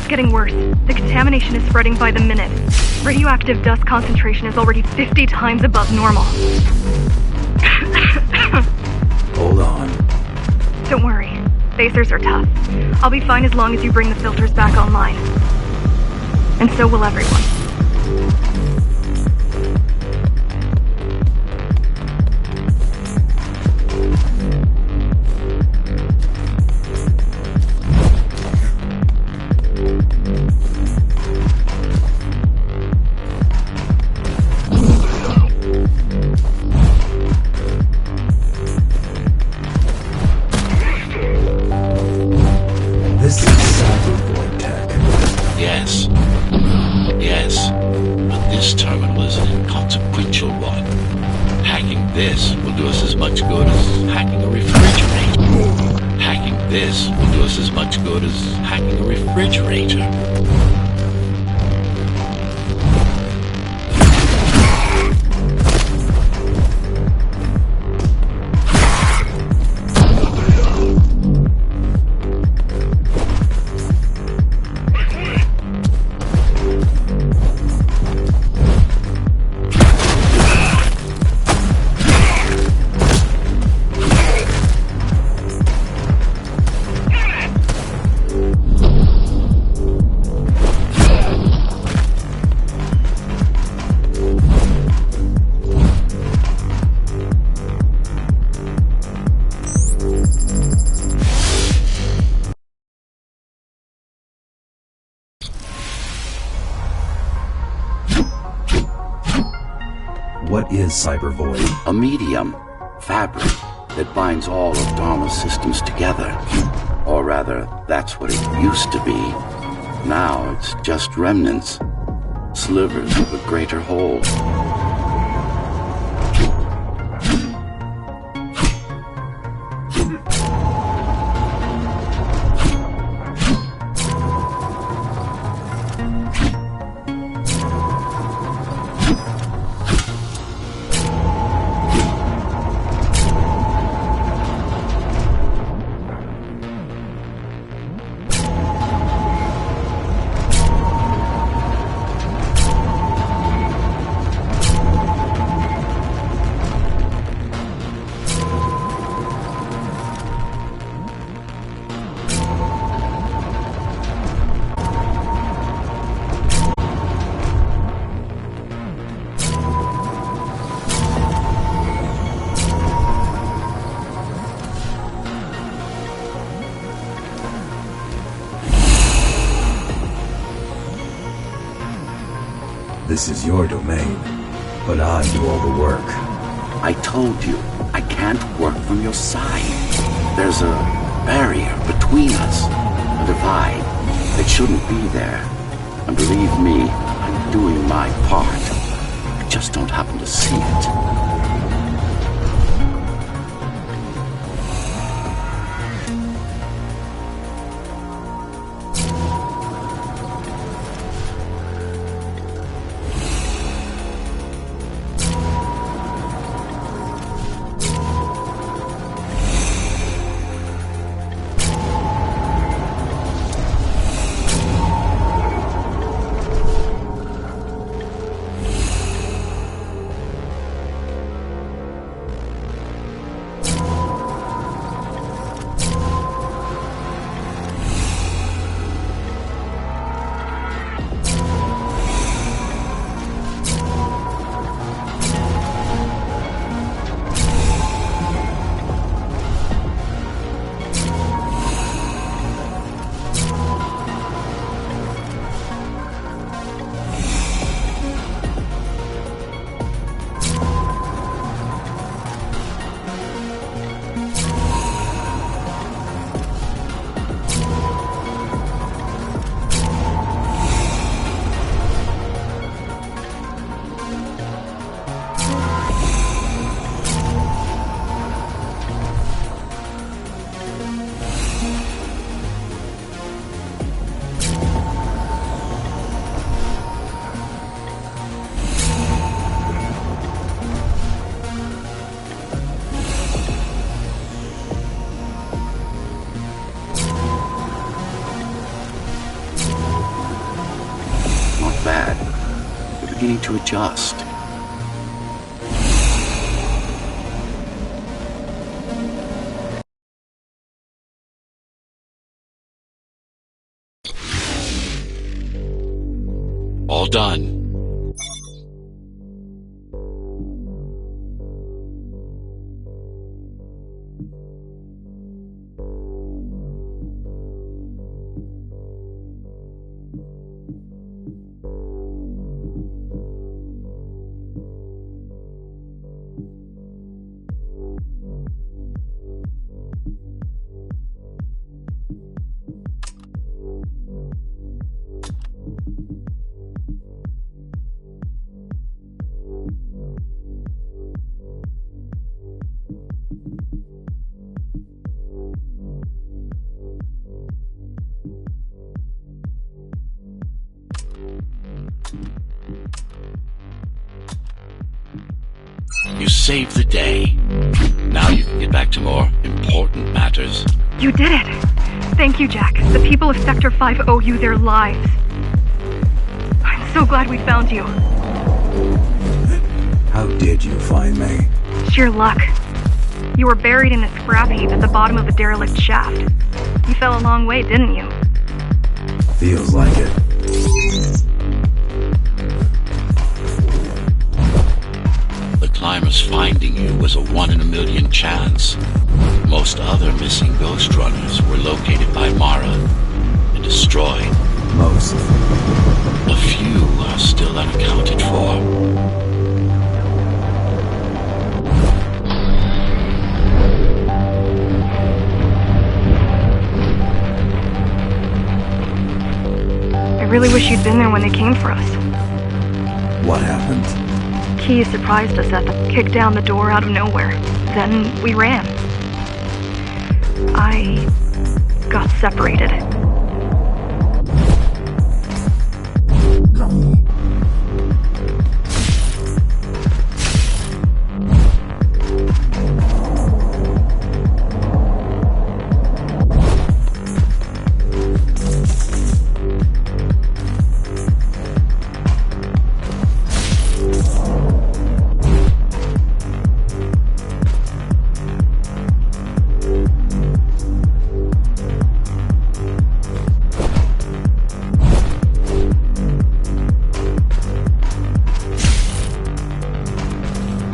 Getting worse. The contamination is spreading by the minute. Radioactive dust concentration is already 50 times above normal. Hold on. Don't worry. Phasers are tough. I'll be fine as long as you bring the filters back online. And so will everyone. This is cybervoid tech. Yes. Yes. But this terminal is an inconsequential one. Hacking this will do us as much good as hacking a refrigerator. Hacking this will do us as much good as hacking a refrigerator. What is cybervoid? A medium, fabric, that binds all of Dharma's systems together. Or rather, that's what it used to be. Now it's just remnants, slivers of a greater whole. This is your domain, but I do all the work. I told you, I can't work from your side. There's a barrier between us, a divide that shouldn't be there. And believe me, I'm doing my part. I just don't happen to see it. Beginning to adjust. All done. You saved the day. Now you can get back to more important matters. You did it! Thank you, Jack. The people of Sector 5 owe you their lives. I'm so glad we found you. How did you find me? Sheer luck. You were buried in a scrap heap at the bottom of a derelict shaft. You fell a long way, didn't you? Feels like it. The climbers finding you was a 1 in a million chance. Most other missing Ghostrunners were located by Mara and destroyed. Most. A few are still unaccounted for. I really wish you'd been there when they came for us. What happened? Key surprised us at the kick down the door out of nowhere. Then we ran. I got separated.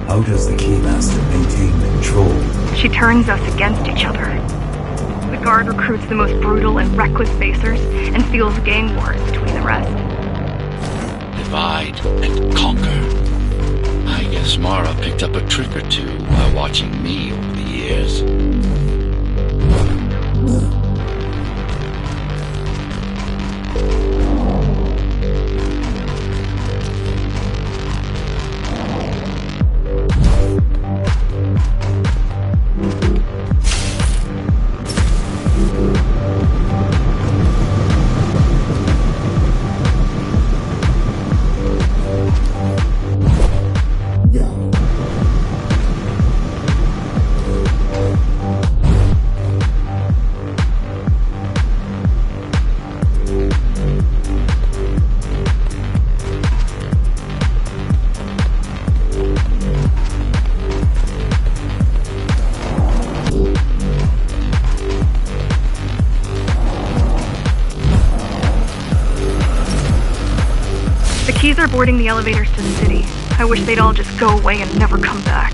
How does the Keymaster maintain control? She turns us against each other. The Guard recruits the most brutal and reckless facers and fuels gang wars between the rest. If divide and conquer. I guess Mara picked up a trick or two while watching me over the years. Keys are boarding the elevators to the city. I wish they'd all just go away and never come back.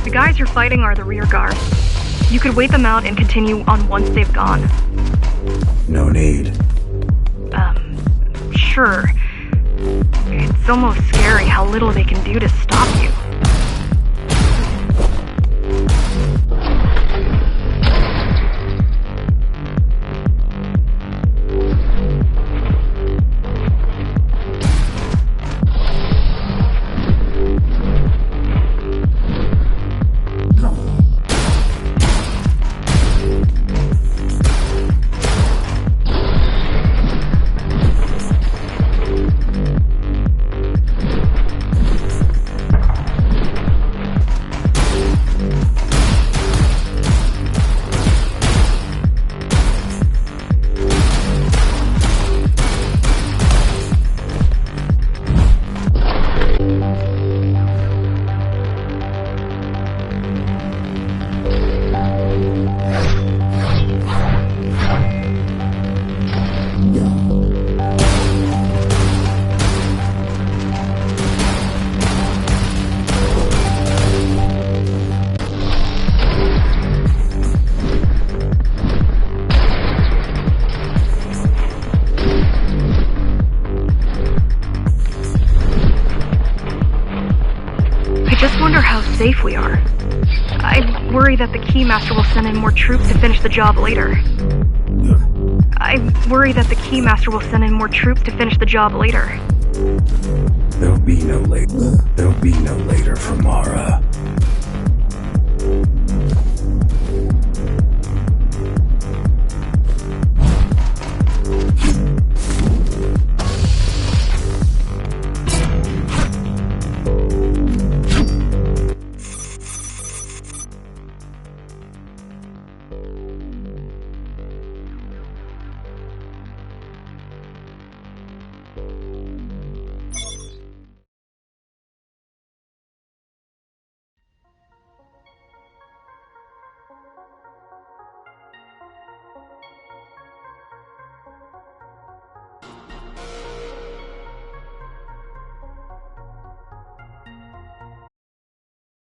The guys you're fighting are the rear guard. You could wait them out and continue on once they've gone. No need. Sure. It's almost scary how little they can do to stop you. Safe we are. I worry that the Keymaster will send in more troops to finish the job later. There'll be no later for Mara.